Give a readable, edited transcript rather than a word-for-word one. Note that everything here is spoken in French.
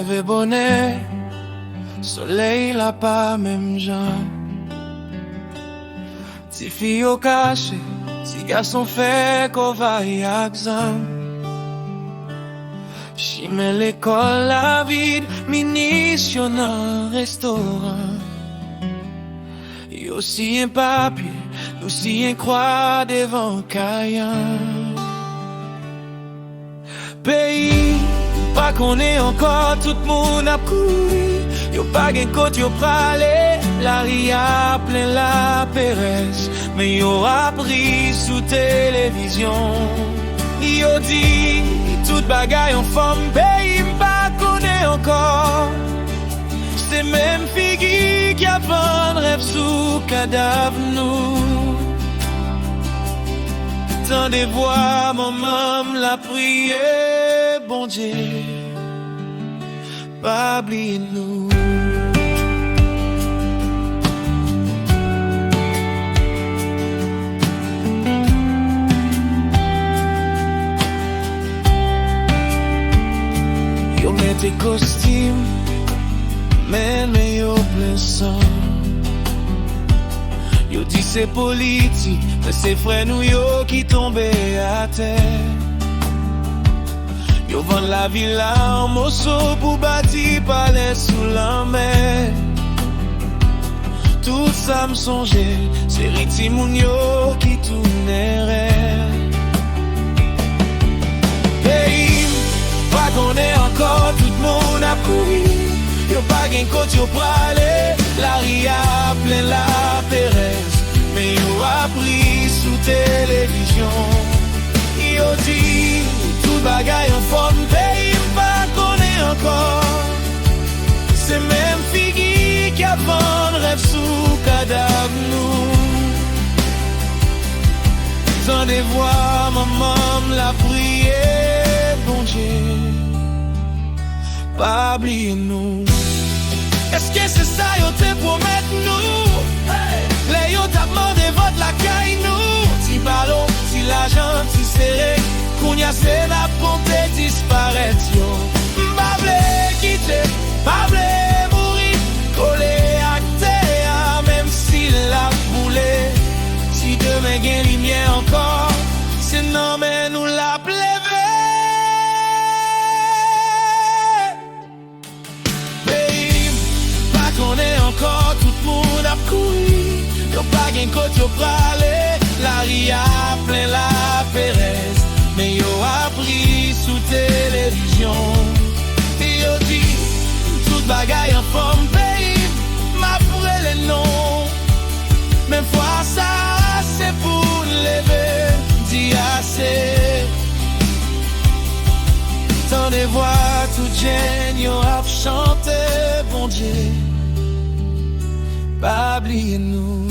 Levé bonnet, soleil la pas même gens. Ti fille au caché, ti garçon fait qu'on va y exam. Chimé l'école la vide, munition dans restaurant. Yo si un papier, nous si un croix devant Cayan. Pays, pas qu'on est encore, tout le monde a couru. Yo pas gen côte, yo pralé, la ria plein la Pérez. Mais yo appris sous télévision. Yo dit, tout bagaille en forme, pays, pas qu'on est encore. C'est même figi qui a vendu rêve sous cadavre nous. Tant des voix, maman la prière, bon Dieu, pas oublier nous. Yo mets tes costumes, mais yo plein sang. Yo dit c'est politique, mais c'est frère nous yo qui tombé à terre. Yo vend la villa en morceaux pour bâtir palais sous la mer. Tout ça me songeait, c'est Riti moun yo qui tournerait. Pays, pas qu'on est encore, tout le monde a couru. Yo pas gen côte, yo pralé, la ria plein la Pérez. Mais yo appris sous télévision. Yo dit, tout bagaille en forme, pays pas qu'on est encore. C'est même figi qui a vendu rêve sous cadavre nous. Tant des voix, maman la prière, bon Dieu, pas oublier nous. Est-ce que c'est ça yo te promet nous? Les yo t'a demandé votre la caille nous. Si ballon, si l'argent, si serré, qu'on y a c'est la pompe disparaître yo. M'bable quitter, m'bable mourir, collé à terre, même si la boulé. Si demain gain lumière encore, c'est non mais nous la plève. On est encore, tout le monde a couru. Yo pas gen côte, yo pralé, la ria plein la Pérez. Mais yo appris sous télévision. Et yo dit, tout bagaille en forme, pays, m'a pourré les noms. Même fois ça, c'est pour lever, dit assez. Tant des voix, tout gêne, yo a chanté, bon Dieu, pas oublier nous.